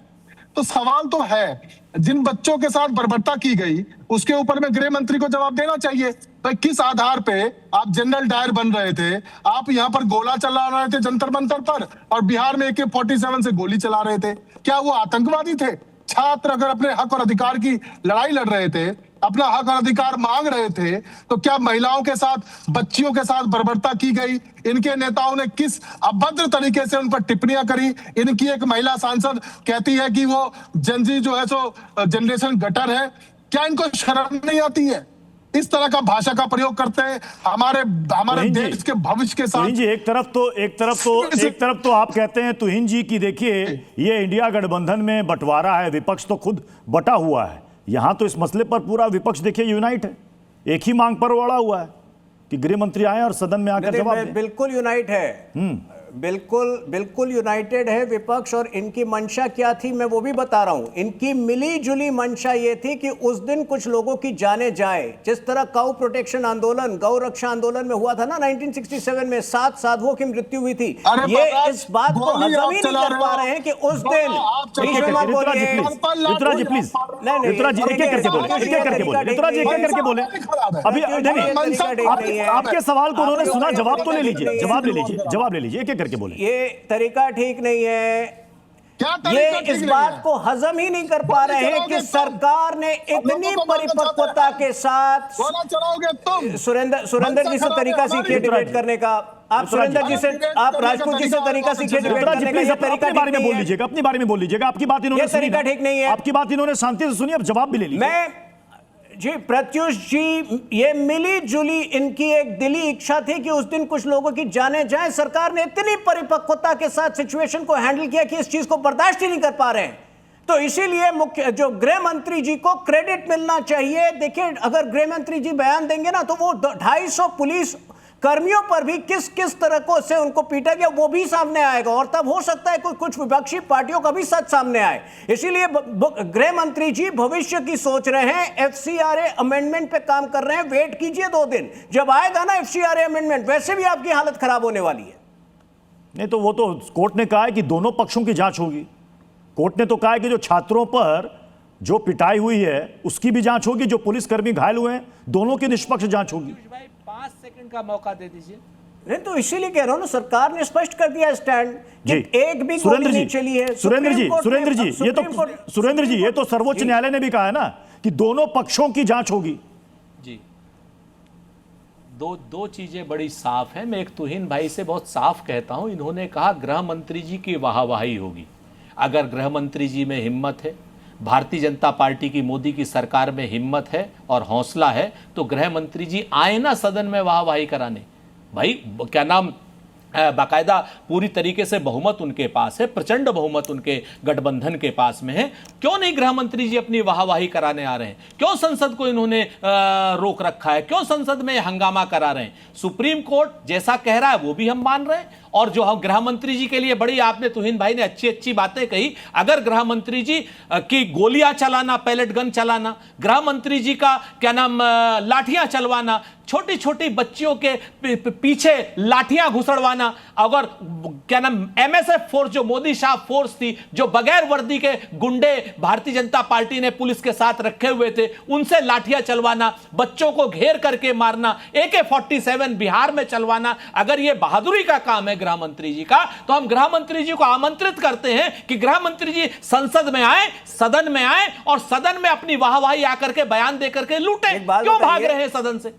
तो सवाल तो है, जिन बच्चों के साथ बर्बरता की गई उसके ऊपर में गृह मंत्री को जवाब देना चाहिए। भाई किस आधार पे आप जनरल डायर बन रहे थे? आप यहाँ पर गोला चला रहे थे जंतर मंतर पर और बिहार में AK-47 से गोली चला रहे थे। क्या वो आतंकवादी थे? छात्र अगर अपने हक और अधिकार की लड़ाई लड़ रहे थे, अपना हक और अधिकार मांग रहे थे, तो क्या महिलाओं के साथ, बच्चियों के साथ बर्बरता की गई? इनके नेताओं ने किस अभद्र तरीके से उन पर टिप्पणियां करी? इनकी एक महिला सांसद कहती है कि वो जनजी जो है सो जनरेशन गटर है। क्या इनको शर्म नहीं आती है? इस तरह का भाषा का प्रयोग करते हैं हमारे देश के भविष्य के साथ। जी, एक तरफ तो आप कहते हैं तुहिन जी की देखिए ये इंडिया गठबंधन में बंटवारा है, विपक्ष तो खुद बटा हुआ है। यहां तो इस मसले पर पूरा विपक्ष देखिए यूनाइट है, एक ही मांग पर अड़ा हुआ है कि गृह मंत्री आए और सदन में आकर जवाब दें। बिल्कुल यूनाइट है, बिल्कुल यूनाइटेड है विपक्ष। और इनकी मंशा क्या थी मैं वो भी बता रहा हूं। इनकी मिली जुली मंशा ये थी कि उस दिन कुछ लोगों की जाने जाए, जिस तरह काउ प्रोटेक्शन आंदोलन, गौ रक्षा आंदोलन में हुआ था ना 1967 में, 7 साधुओं की मृत्यु हुई थी। ये इस बात को हजम ही नहीं कर पा रहे हैं कि उस दिन आपके सवाल को उन्होंने सुना, जवाब तो ले लीजिए, जवाब ले लीजिए, एक करके बोले। ये तरीका ठीक नहीं है। ये इस बात को हजम ही नहीं कर पा रहे हैं कि सरकार ने इतनी परिपक्वता के साथ। सुरेंद्र जी से तरीका सीखिए डिबेट करने का। आप सुरेंद्र जी से, आप राजपूत जी से तरीका सीखिए डिबेट करने का। अपने बारे में बोल लीजिएगा, अपने बारे में बोल लीजिएगा। आपकी बात इन्होंने सुनी, तरीका ठीक नहीं है। आपकी बात इन्होंने शांति से सुनी, अब जवाब भी ले लीजिए। मैं जी प्रत्युष जी, ये मिली जुली इनकी एक दिली इच्छा थी कि उस दिन कुछ लोगों की जाने जाए। सरकार ने इतनी परिपक्वता के साथ सिचुएशन को हैंडल किया कि इस चीज को बर्दाश्त ही नहीं कर पा रहे हैं। तो इसीलिए मुख्य जो गृह मंत्री जी को क्रेडिट मिलना चाहिए। देखिए, अगर गृह मंत्री जी बयान देंगे ना तो वो 250 पुलिस कर्मियों पर भी किस किस तरह को से उनको पीटा गया वो भी सामने आएगा, और तब हो सकता है कुछ विपक्षी पार्टियों का भी सच सामने आए। इसीलिए गृह मंत्री जी भविष्य की सोच रहे हैं, FCRA अमेंडमेंट पे काम कर रहे हैं। वेट कीजिए 2 दिन, जब आएगा ना FCRA अमेंडमेंट, वैसे भी आपकी हालत खराब होने वाली है। नहीं तो वो तो कोर्ट ने कहा है कि दोनों पक्षों की जांच होगी। कोर्ट ने तो कहा है कि जो छात्रों पर जो पिटाई हुई है उसकी भी जांच होगी, जो पुलिसकर्मी घायल हुए हैं दोनों की निष्पक्ष जांच होगी। भाई 5 सेकंड का मौका दे दीजिए। नहीं तो इसीलिए कह रहा हूं ना, सरकार ने स्पष्ट कर दिया स्टैंड कि एक भी गोली सुरेंद्र नहीं जी, चली है। सुरेंद्र जी ये तो सर्वोच्च न्यायालय ने भी कहा है ना कि दोनों पक्षों की जांच होगी। जी, दो चीजें बड़ी साफ हैं। मैं एक तुहिन भाई से बहुत साफ कहता हूं, इन्होंने कहा गृह मंत्री जी की वाहवाही होगी। अगर गृह मंत्री जी में हिम्मत है, भारतीय जनता पार्टी की मोदी की सरकार में हिम्मत है और हौसला है, तो गृह मंत्री जी आए ना सदन में वाहवाही कराने। भाई क्या नाम, बाकायदा पूरी तरीके से बहुमत उनके पास है, प्रचंड बहुमत उनके गठबंधन के पास में है। क्यों नहीं गृह मंत्री जी अपनी वाहवाही कराने आ रहे हैं? क्यों संसद को इन्होंने रोक रखा है? क्यों संसद में हंगामा करा रहे हैं? सुप्रीम कोर्ट जैसा कह रहा है वो भी हम मान रहे हैं, और जो हम गृह मंत्री जी के लिए बड़ी, आपने तुहिन भाई ने अच्छी अच्छी बातें कही। अगर गृह मंत्री जी की गोलियां चलाना, पैलेट गन चलाना, गृह मंत्री जी का क्या नाम लाठियां चलवाना, छोटी छोटी बच्चियों के पीछे लाठियां घुसड़वाना, अगर क्या नाम MSF फोर्स जो मोदी शाह फोर्स थी, जो बगैर वर्दी के गुंडे भारतीय जनता पार्टी ने पुलिस के साथ रखे हुए थे, उनसे लाठियां चलवाना, बच्चों को घेर करके मारना, AK-47 बिहार में चलवाना, अगर यह बहादुरी का काम है गृह मंत्री जी का, तो हम गृह मंत्री जी को आमंत्रित करते हैं कि गृह मंत्री जी संसद में आए, सदन में आए, और सदन में अपनी वाहवाही आकर के बयान देकर के लूटे। क्यों भाग रहे हैं सदन से?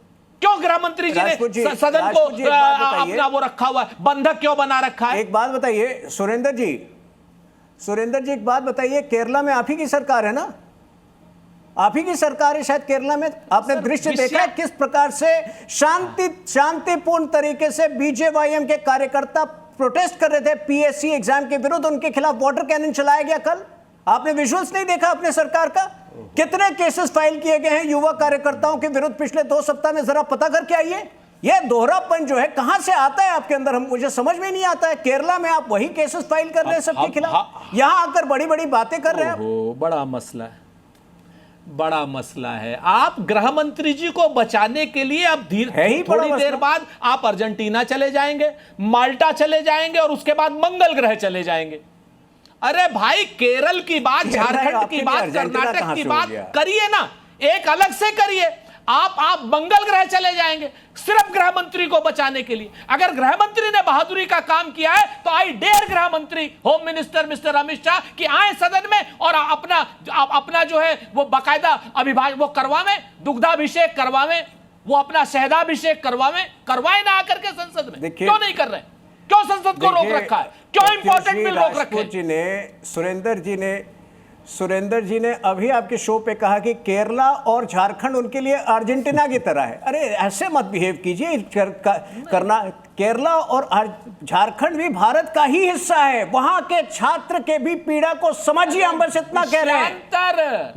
क्यों गृह मंत्री जी ने सदन को अपना वो रखा हुआ है, बंधक क्यों बना रखा है? एक बात बताइए सुरेंद्र जी, एक बात बताइए, केरला में आप ही की सरकार है ना? आप ही की सरकार है शायद केरला में। आपने दृश्य देखा है किस प्रकार से शांतिपूर्ण तरीके से BJYM के कार्यकर्ता प्रोटेस्ट कर रहे थे PSC एग्जाम के विरुद्ध, उनके खिलाफ वाटर कैनन चलाया गया कल। आपने विजुअल्स नहीं देखा अपने सरकार का? कितने केसेस फाइल किए गए हैं युवा कार्यकर्ताओं के विरुद्ध पिछले 2 सप्ताह में, जरा पता करके आइए। यह दोहरापन जो है कहां से आता है आपके अंदर, मुझे समझ में नहीं आता है। केरला में आप वही केसेस फाइल कर रहे हैं सबके खिलाफ, यहां आकर बड़ी बड़ी बातें कर रहे हैं। बड़ा मसला है, बड़ा मसला है। आप गृह मंत्री जी को बचाने के लिए अब थोड़ी देर बाद आप अर्जेंटीना चले जाएंगे, माल्टा चले जाएंगे, और उसके बाद मंगल ग्रह चले जाएंगे। अरे भाई, केरल की बात, झारखंड की बात, कर्नाटक की बात करिए ना, एक अलग से करिए। आप मंगल ग्रह चले जाएंगे सिर्फ गृह मंत्री को बचाने के लिए। अगर गृह मंत्री ने बहादुरी का काम किया है तो आई डेयर गृह मंत्री, home minister mister Amit Shah कि आए सदन में और अपना जो है वो बाकायदा अभिभाषण वो करवावे, दुग्धाभिषेक करवावे, वो अपना शहदाभिषेक करवाए ना आकर के संसद में। क्यों नहीं कर रहे? क्यों संसद को रोक रखा है? क्यों इंपॉर्टेंट बिल रोक रखे? सुरेंद्र जी ने अभी आपके शो पे कहा कि केरला और झारखंड उनके लिए अर्जेंटीना की तरह है। अरे ऐसे मत बिहेव कीजिए, करना केरला और झारखंड भी भारत का ही हिस्सा है। वहां के छात्र के भी पीड़ा को समझिए, हम बस इतना कह रहे हैं।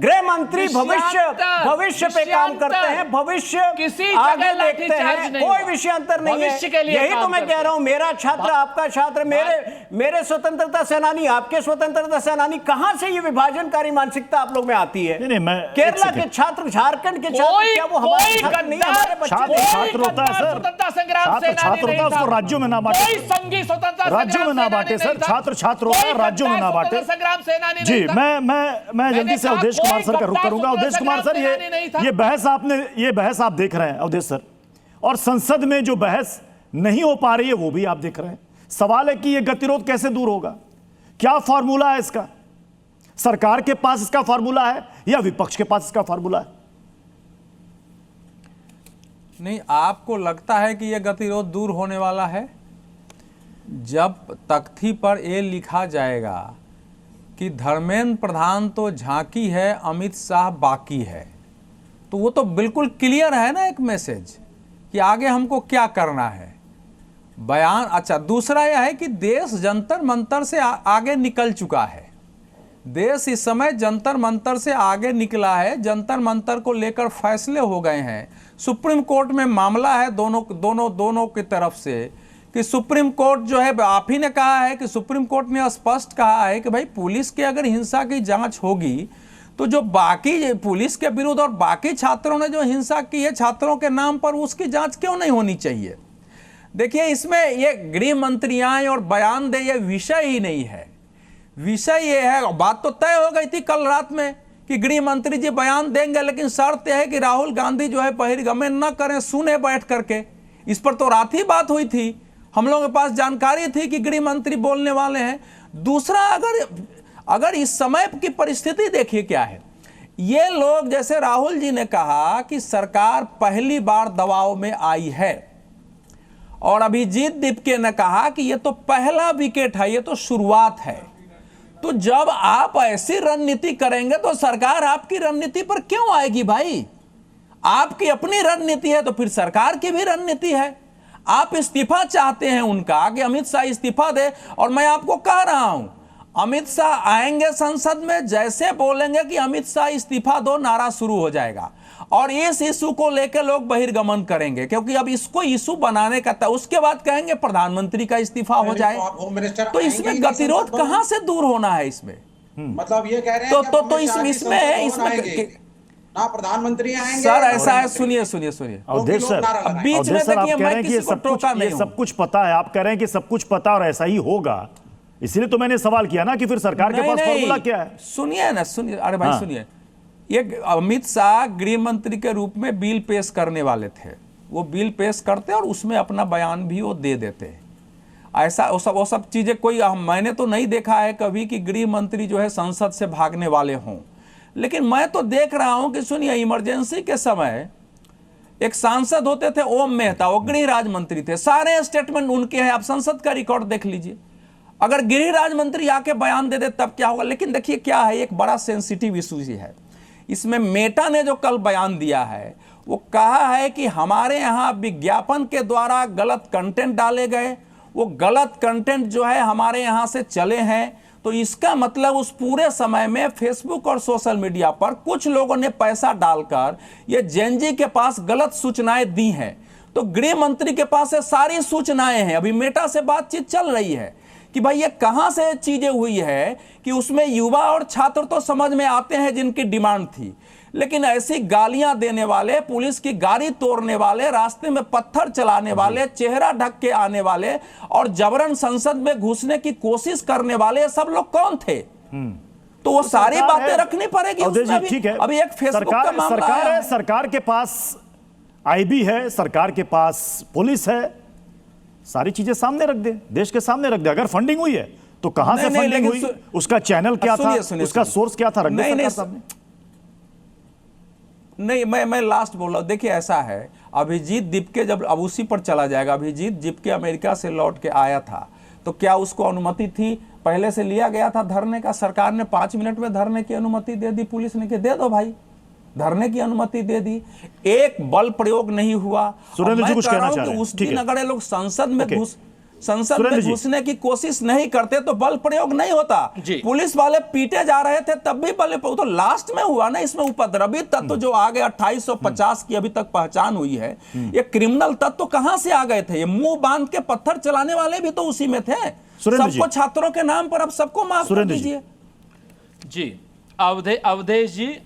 गृह मंत्री भविष्य पे काम करते हैं, भविष्य आगे देखते हैं, कोई विषयांतर नहीं है। यही तो मैं कह रहा हूं, मेरा छात्र आपका छात्र, मेरे स्वतंत्रता सेनानी आपके स्वतंत्रता सेनानी, कहां से ये विभाजनकारी मानसिकता आप लोग में आती है? केरला के छात्र, झारखंड के छात्र, क्या वो हमारे छात्र नहीं, हमारे बच्चे? स्वतंत्रता संग्राम सेनानी उसको राज्यों में ना बांटे, राज्यों में ना बांटे सर। छात्र होता है, राज्यों में ना बांटे। जी, मैं जल्दी से अवधेश कुमार सर का रुख करूंगा। अवधेश कुमार सर, ये बहस आप देख रहे हैं अवधेश सर, और संसद में जो बहस नहीं हो पा रही है वो भी आप देख रहे हैं। सवाल है कि ये गतिरोध कैसे दूर होगा? क्या फॉर्मूला है इसका? सरकार के पास इसका फॉर्मूला है या विपक्ष के पास इसका फॉर्मूला है? नहीं, आपको लगता है कि यह गतिरोध दूर होने वाला है? जब तख्ती पर यह लिखा जाएगा कि धर्मेंद्र प्रधान तो झांकी है, अमित शाह बाकी है, तो वो तो बिल्कुल क्लियर है ना एक मैसेज कि आगे हमको क्या करना है। बयान अच्छा, दूसरा यह है कि देश जंतर मंतर से आगे निकल चुका है। देश इस समय जंतर मंतर से आगे निकला है, जंतर मंतर को लेकर फैसले हो गए हैं। सुप्रीम कोर्ट में मामला है दोनों की तरफ से कि सुप्रीम कोर्ट जो है, आप ही ने कहा है कि सुप्रीम कोर्ट ने स्पष्ट कहा है कि भाई पुलिस के अगर हिंसा की जांच होगी तो जो बाकी पुलिस के विरुद्ध और बाकी छात्रों ने जो हिंसा की है छात्रों के नाम पर, उसकी जांच क्यों नहीं होनी चाहिए। देखिए, इसमें ये गृह मंत्री आए और बयान दे, ये विषय ही नहीं है। विषय ये है, बात तो तय हो गई थी कल रात में कि गृह मंत्री जी बयान देंगे, लेकिन शर्त यह है कि राहुल गांधी जो है बहिर्गमन न करें, सुने बैठ करके। इस पर तो रात ही बात हुई थी, हम लोगों के पास जानकारी थी कि गृह मंत्री बोलने वाले हैं। दूसरा, अगर इस समय की परिस्थिति देखिए क्या है, ये लोग जैसे राहुल जी ने कहा कि सरकार पहली बार दबाव में आई है, और अभिजीत दीपके ने कहा कि ये तो पहला विकेट है, ये तो शुरुआत है। तो जब आप ऐसी रणनीति करेंगे तो सरकार आपकी रणनीति पर क्यों आएगी भाई? आपकी अपनी रणनीति है तो फिर सरकार की भी रणनीति है। आप इस्तीफा चाहते हैं उनका कि अमित शाह इस्तीफा दे, और मैं आपको कह रहा हूं अमित शाह आएंगे संसद में, जैसे बोलेंगे कि अमित शाह इस्तीफा दो, नारा शुरू हो जाएगा और इस इशू को लेकर लोग बहिर्गमन करेंगे, क्योंकि अब इसको इशू बनाने का था। उसके बाद कहेंगे प्रधानमंत्री का इस्तीफा हो जाए, तो इसमें गतिरोध कहां से दूर होना है? इसमें मतलब ये कह रहे हैं तो इसमें ना प्रधानमंत्री आएंगे। सर ऐसा है, सुनिए अवधेश सर, बीच में आप कह रहे हैं कि ये सब कुछ पता है, आप कह रहे हैं कि सब कुछ पता और ऐसा ही होगा, इसलिए तो मैंने सवाल किया ना कि फिर सरकार के पास फॉर्मूला क्या है? सुनिए, अरे भाई सुनिए, ये अमित शाह गृह मंत्री के रूप में बिल पेश करने वाले थे, वो बिल पेश करते और उसमें अपना बयान भी वो दे देते। ऐसा वो सब चीजें मैंने तो नहीं देखा है कभी कि गृह मंत्री जो है संसद से भागने वाले हों, लेकिन मैं तो देख रहा हूं कि सुनिए, इमरजेंसी के समय एक सांसद होते थे ओम मेहता, वो गृह राज्य मंत्री थे, सारे स्टेटमेंट उनके हैं, आप संसद का रिकॉर्ड देख लीजिए। अगर गृह राज्य मंत्री आके बयान दे दे तब क्या होगा? लेकिन देखिए क्या है, एक बड़ा सेंसिटिव इशू है इसमें। मेटा ने जो कल बयान दिया है वो कहा है कि हमारे यहाँ विज्ञापन के द्वारा गलत कंटेंट डाले गए, वो गलत कंटेंट जो है हमारे यहाँ से चले हैं। तो इसका मतलब उस पूरे समय में फेसबुक और सोशल मीडिया पर कुछ लोगों ने पैसा डालकर ये जेनजी के पास गलत सूचनाएं दी हैं। तो गृह मंत्री के पास ये सारी सूचनाएं हैं। अभी मेटा से बातचीत चल रही है कि भाई ये कहां से चीजें हुई है कि उसमें युवा और छात्र तो समझ में आते हैं जिनकी डिमांड थी, लेकिन ऐसी गालियां देने वाले, पुलिस की गाड़ी तोड़ने वाले, रास्ते में पत्थर चलाने वाले, चेहरा ढक के आने वाले और जबरन संसद में घुसने की कोशिश करने वाले, सब लोग कौन थे? तो वो सारी बातें रखनी पड़ेगी। ठीक है, अभी एक फेसबुक का मामला है, सरकार के पास आईबी है, सरकार के पास पुलिस है, सारी चीजें सामने रख दे, देश के सामने रख दे। अगर फंडिंग हुई है तो कहां से फंडिंग हुई, उसका चैनल क्या था, उसका सोर्स क्या था, रख दे सरकार सामने। नहीं, मैं लास्ट बोल रहा हूं। देखिए ऐसा है, अभिजीत दीपके जब अब उसी पर चला जाएगा, अभिजीत दीपके अमेरिका से लौट के आया था तो क्या उसको अनुमति थी? पहले से लिया गया था धरने का, सरकार ने 5 मिनट में धरने की अनुमति दे दी, पुलिस ने कि दे दो भाई, धरने की अनुमति दे दी, एक बल प्रयोग नहीं हुआ। सुरेंद्र जी कुछ कहना चाह रहे हैं? उस दिन अगर ये लोग संसद में घुसने की कोशिश नहीं करते तो बल प्रयोग नहीं होता। पुलिस वाले पीटे जा रहे थे तब भी बल, तो लास्ट में हुआ ना। इसमें उपद्रवी तत्व जो आ गए 2850 की अभी तक पहचान हुई है, ये क्रिमिनल तत्व कहां से आ गए थे? ये मुंह बांध के पत्थर चलाने वाले भी तो उसी में थे। सबको छात्रों के नाम पर अब सबको माफ कर दीजिए। जी अवधेश जी,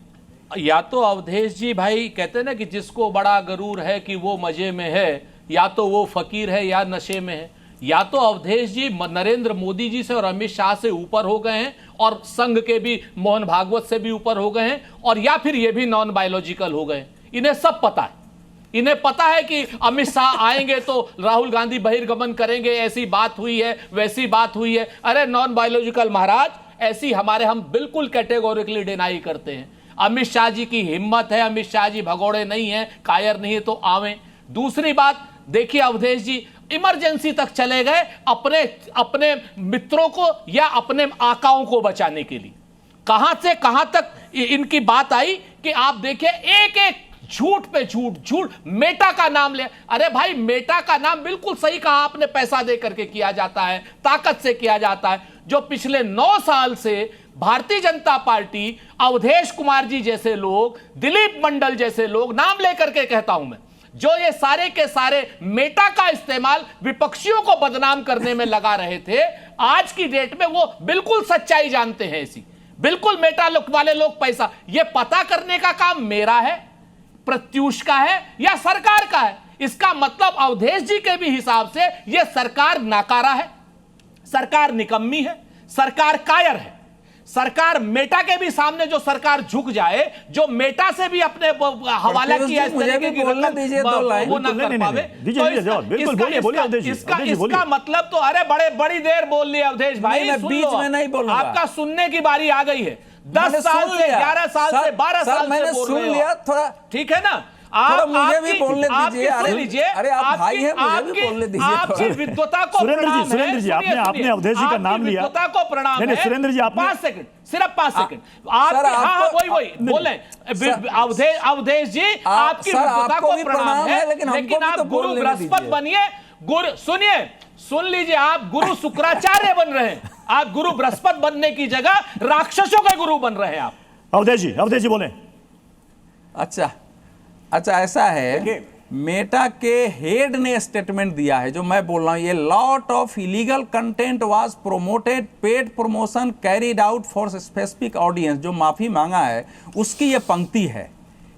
या तो अवधेश जी भाई कहते हैं ना कि जिसको बड़ा गरूर है कि वो मजे में है, या तो वो फकीर है या नशे में है। या तो अवधेश जी नरेंद्र मोदी जी से और अमित शाह से ऊपर हो गए हैं और संघ के भी मोहन भागवत से भी ऊपर हो गए हैं, और या फिर ये भी नॉन बायोलॉजिकल हो गए। इन्हें सब पता है, इन्हें पता है कि अमित शाह आएंगे तो राहुल गांधी बहिर्गमन करेंगे, ऐसी बात हुई है, वैसी बात हुई है। अरे नॉन बायोलॉजिकल महाराज, ऐसी हम बिल्कुल कैटेगोरिकली डिनाई करते हैं। अमित शाह जी की हिम्मत है, अमित शाह जी भगोड़े नहीं है, कायर नहीं है तो आवें। दूसरी बात देखिए अवधेश जी, इमरजेंसी तक चले गए अपने मित्रों को या अपने आकाओं को बचाने के लिए। कहां से कहां तक इनकी बात आई कि आप देखिए एक एक झूठ पे झूठ मेटा का नाम ले। अरे भाई, मेटा का नाम बिल्कुल सही कहा आपने, पैसा दे करके किया जाता है, ताकत से किया जाता है। जो पिछले 9 साल से भारतीय जनता पार्टी, अवधेश कुमार जी जैसे लोग, दिलीप मंडल जैसे लोग, नाम लेकर के कहता हूं मैं, जो ये सारे के सारे मेटा का इस्तेमाल विपक्षियों को बदनाम करने में लगा रहे थे, आज की डेट में वो बिल्कुल सच्चाई जानते हैं। ऐसी बिल्कुल मेटा वाले लोग पैसा, ये पता करने का काम मेरा है, प्रत्यूष का है या सरकार का है। इसका मतलब अवधेश जी के भी हिसाब से यह सरकार नाकारा है, सरकार निकम्मी है, सरकार कायर है। सरकार मेटा के भी सामने जो सरकार झुक जाए, जो मेटा से भी अपने हवाला किया इस तरीके की रकम वो ना कर पावे, तो इसका मतलब तो अरे बड़ी देर बोल लिया अवधेश भाई, बीच में नहीं बोलूंगा, आपका सुनने की बारी आ गई है। 10 साल से 11 साल से 12 साल मैंने सुन लिया थोड़ा, ठीक है ना? आप मुझे भी बोलने दीजिए। सुन लीजिए, अरे आप भाई हैं, मुझे भी बोलने दीजिए। आपकी विद्वता को प्रणाम है। सुरेंद्र जी, आपने अवधेश जी का नाम लिया, विद्वता को प्रणाम है। सुरेंद्र जी, 5 सेकंड, सिर्फ 5 सेकंड। वही बोले अवधेश जी, आपकी विद्वता को प्रणाम है, लेकिन आप गुरु बृहस्पति बनिए। सुन लीजिए, आप गुरु शुक्राचार्य बन रहे हैं, आप गुरु बृहस्पति बनने की जगह राक्षसों के गुरु बन रहे हैं आप। अवधेश जी बोले। अच्छा ऐसा है, मेटा के हेड ने स्टेटमेंट दिया है, जो मैं बोल रहा हूं, ये lot of illegal content was promoted, paid promotion carried out for specific audience, जो माफी मांगा है उसकी ये पंक्ति है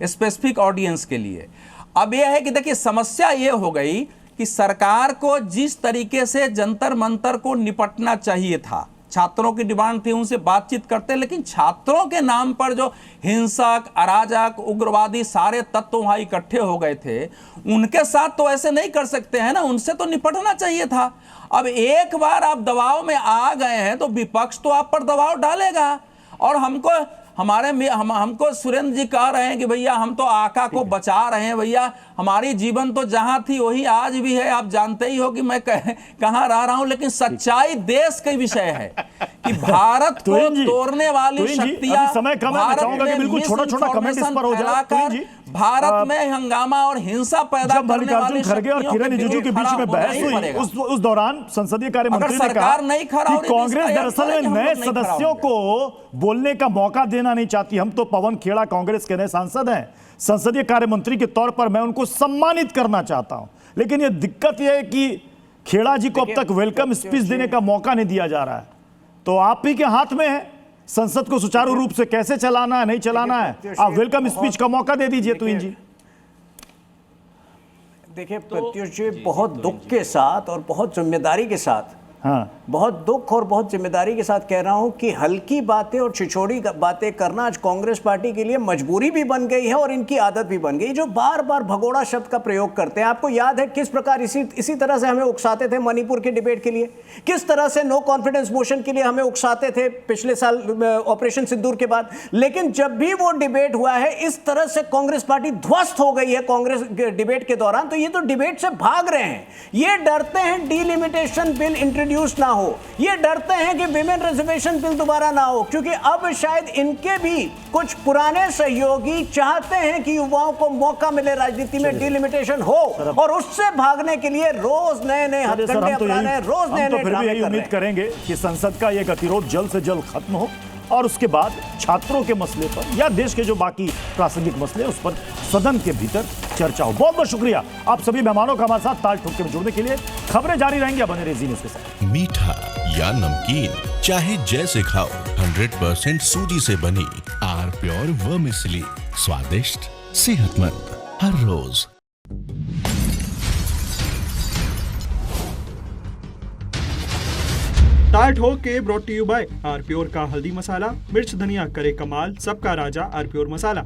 स्पेसिफिक ऑडियंस के लिए। अब यह है कि देखिए, समस्या ये हो गई कि सरकार को जिस तरीके से जंतर मंतर को निपटना चाहिए था, छात्रों की डिमांड थी, उनसे बातचीत करते, लेकिन छात्रों के नाम पर जो हिंसक, अराजक, उग्रवादी सारे तत्व वहां इकट्ठे हो गए थे, उनके साथ तो ऐसे नहीं कर सकते हैं ना, उनसे तो निपटना चाहिए था। अब एक बार आप दबाव में आ गए हैं तो विपक्ष तो आप पर दबाव डालेगा। और हमको सुरेंद्र जी कह रहे हैं कि भैया हम तो आका को बचा रहे हैं, भैया हमारी जीवन तो जहां थी वही आज भी है। आप जानते ही हो कि मैं कहां रह रहा हूं, लेकिन सच्चाई देश का विषय है कि भारत को तोड़ने वाली शक्तियां, भारत में हंगामा और हिंसा पैदा करने वाली खड़गे और किरण रिजिजू के बीच में बहस हुई, उस दौरान संसदीय कार्य मंत्री ने कहा कि कांग्रेस दरअसल में नए सदस्यों को बोलने का मौका देना नहीं चाहती। हम तो पवन खेड़ा कांग्रेस के नए सांसद हैं, संसदीय कार्य मंत्री के तौर पर मैं उनको सम्मानित करना चाहता हूं, लेकिन यह दिक्कत यह है कि खेड़ा जी को अब तक वेलकम स्पीच देने का मौका नहीं दिया जा रहा है। तो आप ही के हाथ में है संसद को सुचारू रूप से कैसे चलाना है, नहीं चलाना है। आप वेलकम स्पीच का मौका दे दीजिए तुहिन जी। देखिए प्रत्युष जी, बहुत दुख के साथ और बहुत जिम्मेदारी के साथ, बहुत दुख और बहुत जिम्मेदारी के साथ कह रहा हूं कि हल्की बातें और छिछोड़ी बातें करना आज कांग्रेस पार्टी के लिए मजबूरी भी बन गई है और इनकी आदत भी बन गई, जो बार बार भगोड़ा शब्द का प्रयोग करते हैं। आपको याद है किस प्रकार इसी तरह से हमें उकसाते थे मणिपुर के डिबेट के लिए, किस तरह से नो कॉन्फिडेंस मोशन के लिए हमें उकसाते थे पिछले साल ऑपरेशन सिंदूर के बाद। लेकिन जब भी वो डिबेट हुआ है, इस तरह से कांग्रेस पार्टी ध्वस्त हो गई है कांग्रेस डिबेट के दौरान, तो ये तो डिबेट से भाग रहे हैं। ये डरते हैं डीलिमिटेशन बिल इंट्रोड्यूस ना हो, ये डरते हैं कि विमेन रिजर्वेशन बिल दोबारा ना हो, क्योंकि अब शायद इनके भी कुछ पुराने सहयोगी चाहते हैं कि युवाओं को मौका मिले राजनीति में, डिलिमिटेशन हो, और उससे भागने के लिए रोज नए हथकंडे अपना रहे हैं, रोज नए ड्रामे कर रहे हैं। उम्मीद करेंगे कि संसद का यह गतिरोध जल्द से जल्द खत्म हो और उसके बाद छात्रों के मसले पर या देश के जो बाकी प्रासंगिक मसले हैं उस पर सदन के भीतर चर्चा हो। बहुत बहुत शुक्रिया आप सभी मेहमानों का हमारे साथ ताल ठोक के जुड़ने के लिए। खबरें जारी रहेंगी, बने रहिए जी न्यूज़ के साथ। मीठा या नमकीन, चाहे जैसे खाओ, 100% सूजी से बनी आर प्योर वर्मिसेली, स्वादिष्ट, सेहतमंद हर रोज। ताल ठोक के brought to you by R Pure का हल्दी मसाला, मिर्च धनिया करे कमाल, सबका राजा आर प्योर मसाला।